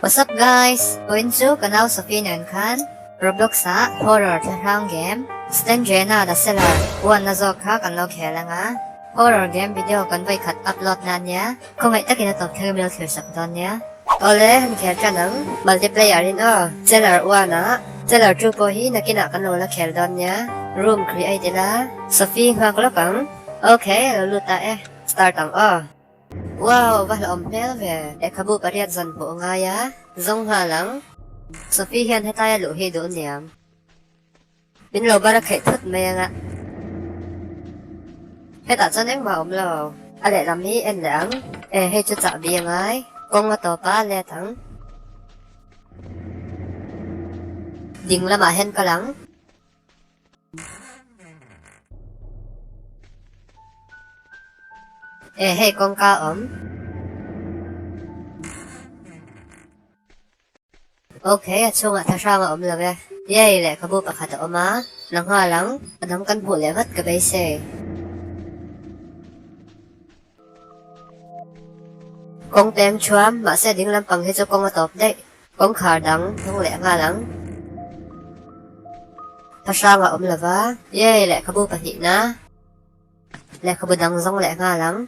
What's up guys? Going to kanal Sophie Nankan Roblox sa horror tharang game Stanjena da seller Uan na zo ka kan lo khela nga horror game video kan vai khat upload na nya không ai ta kina top thang mil khir sak don nya ole han khel cha nang multiplayer in seller uan na seller chu po hi na kina kan lo la khel don nya room create la Sophie nga ko kang okay lu ta start ang Wow, vah om pel về để kabu pariat zan po nga ya zong ha lang Sophie hian hetaya lu hi do niam bin lo bara khai thut me nga heta chan eng ma om lo ale lam hi en lang he chu cha bi ngai kong nga to pa le thang ding lama hen ka lang hey con ca ổn ok chung thật sao mà ổn là về yay lại có bố bạc hạt ổn má nắng hoa lắm đóng căn phụ lẽ vất cái bấy xe con tem chuam mà sẽ đứng làm bằng hết cho con mà top đấy con khả đắng không lẽ hoa lắm thật sao mà ổn là vá yay lại có bố bạc thị ná lại có bố đắng giống lẽ hoa lắm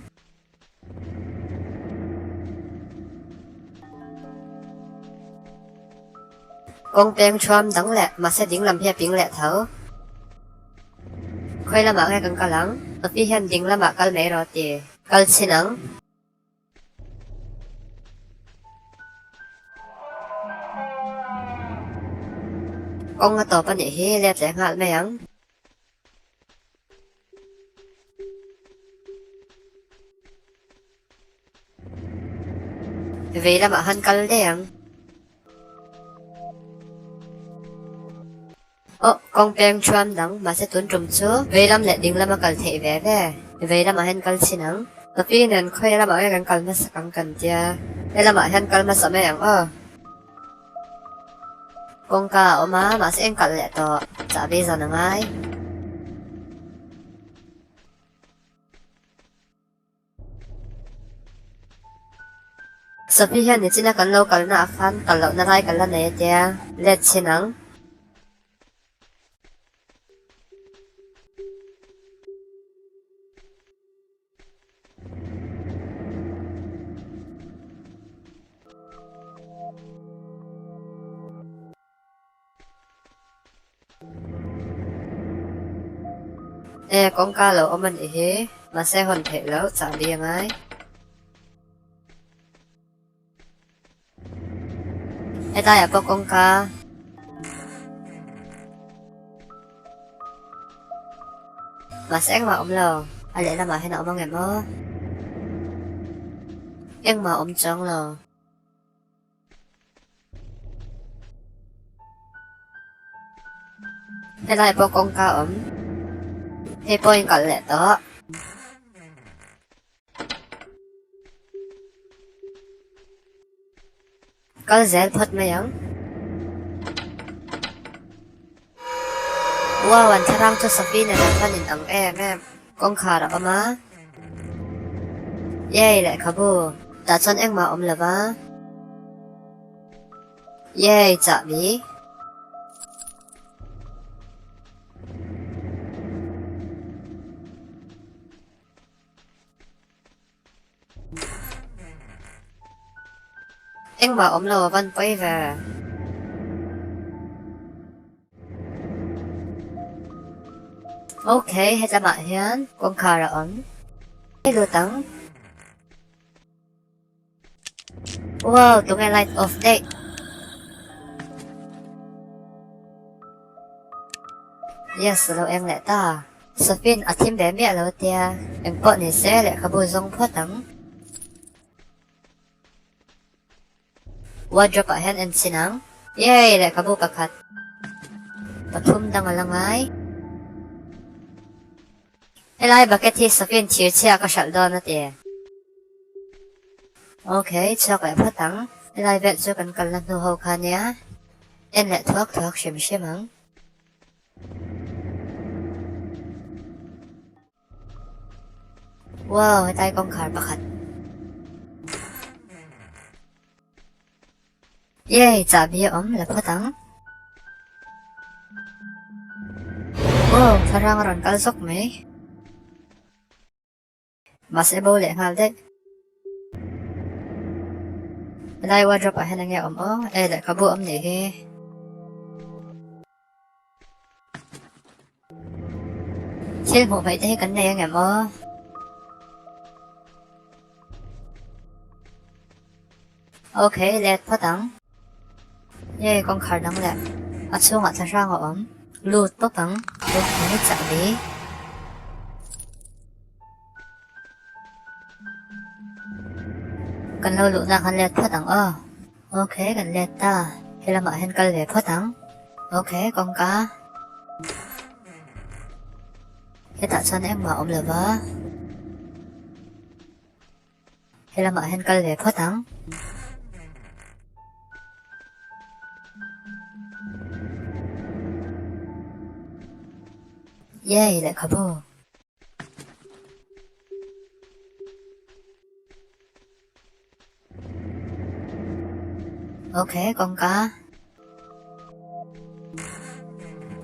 con tem Trump đắng lẹ mà sẽ dính làm hiệp tiếng lẹ thấu khơi là mạng ngay cần cả lắng ở phía hiện dính là mạngcal mấy rồi thì cal xin nắng con ngã tổ bên hi lẹ lẹ ngại mấy ăn vì là mạng hắn cal đấy ăn con bèn Trump đắng mà sẽ tuân trùm chúa về làm lệ định là mà cần thể vẽ về là mà hên cần xin nắng ở phía nên khơi là mà cái cần mà sẽ cần tia đây là mà hên cần mà sợ mấy ăn con cả ở má mà sẽ cần lệ to chả bây giờ nắng ai Sophie hiện thì chỉ là cần lâu cần na phan cần lâu na rai cần là này tia lệ xin nắng con ca lẩu ông mình ý mà sẽ hoàn thể lẩu chả bia ngay ta có con ca mà sẽ mà ông lẩu lẽ là mà hay nào mà mơ em mà ông trông lẩu ta có con ca ấm thế point còn lẽ đó có dễ phật mấy ăn wow anh thằng cho Sophie này là fan nhìn tặng em con khá đó má yay lại khá bù đã chân em mà ông là vá yay chả bí anh bảo ông lò văn quay về ok hết ra bạn hiến con khá là ấn hey lưu tắng wow tụi ngay light off day yes lâu em lại ta Sophie ở team bé mẹ lâu tia em bọn này sẽ lại khá bùi dông phốt tắng wardrobe ahen and sinang yay lại kabu kakat pathum dang lang ai elai bucket hi Sophie chia chia ka shal don na te okay chak ai phatang elai vet cho kan kal na nu ho kha nya en le thok shim shimang wow tai kong khar pakhat Yay, chả bia là phá tắng. Wow, tharang ron kalsok mấy. Mà sẽ bố lệ ngal đấy. Lai wardrobe à hay là nghe lại có bộ này ghê. Chứ một vậy thế cảnh này nghe Ok, let phá tắng. Yay, con khởi đăng lẹ. Xuống tharang lụt bốc tắng. Lụt mấy chả bí. Cần lâu lụt ra khăn let phá tắng Ok, cần let ta. Hay là hên cân lệ phá tắng. Ok, con cá. Thế tại sao em mở là vợ? Hay là hên cân lệ phá tắng. Yay, lại có bồ. Ok, con cá.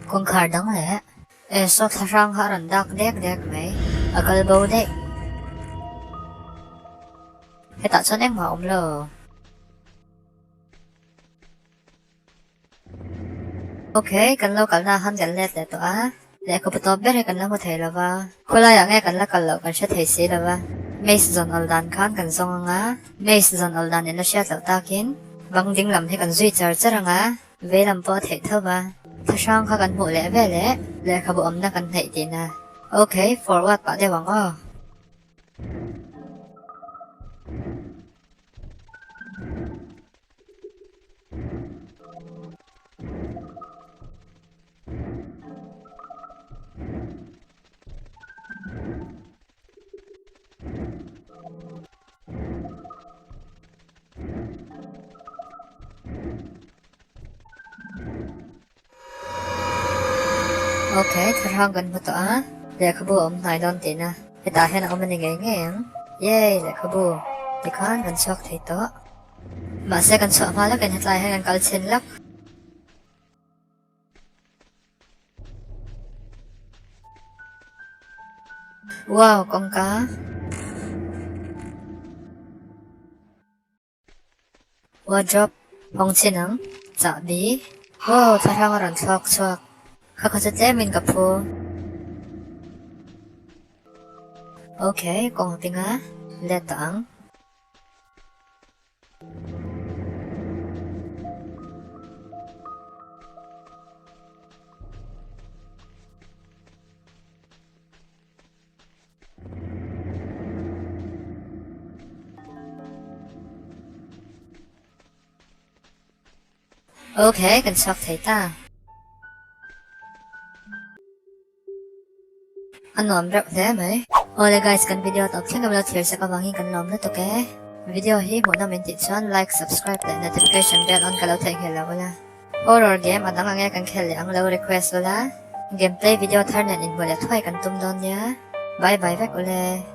Con khởi đắng lẹ. Sốc tharang hạ rần đắc đét mấy. Cơ bố đấy. Thế tại sao em mở lờ? Ok, cần lâu cần là hân gần lẹt lẹ tỏa. Lẹ có bật biết hay cần là một thể là va. Cô lại nghe cần là cần lâu cần sẽ thể xí là va. Mace dọn aldan khan cần song nga. Mace dọn aldan nên nó sẽ tạo ta kiến. Vâng đinh làm thì cần duy chờ chất nga. Về làm bó thể thơ va. Thật sang khá cần mũ lẽ về lẽ khá bộ na cần thể tì na. Ok, forward bảo đề vắng Ok, thật sang cần một tỏa. Lẽ khá bộ này đón tì na. Thì ta hẹn mình nghe. Yay, lẽ khá bộ. Thì khan cần sọc thể tỏa. Mà sẽ cần sọ mà là cần hết lại hay cần call xin lắc. Wow, con cá. Wardrobe, phòng chiến nắng, dạ bí. Wow, thật sang rắn xoạc. Khá khó chất mình gặp phô. Ok, con tiếng á. Lẹ tảng. Ok, cần sọc thấy ta. Anh nóm rộng thế mấy. Ole guys, kan video tập khen gamla thier sa kawangi kan nom na to ke. Video hi mo na minti chuan like, subscribe and notification bell on kalau theng hela wala. Horror game adang ange kan khel ang low request wala. Gameplay video tharnan in bola thoi kan tum don ya. Bye bye vek ule.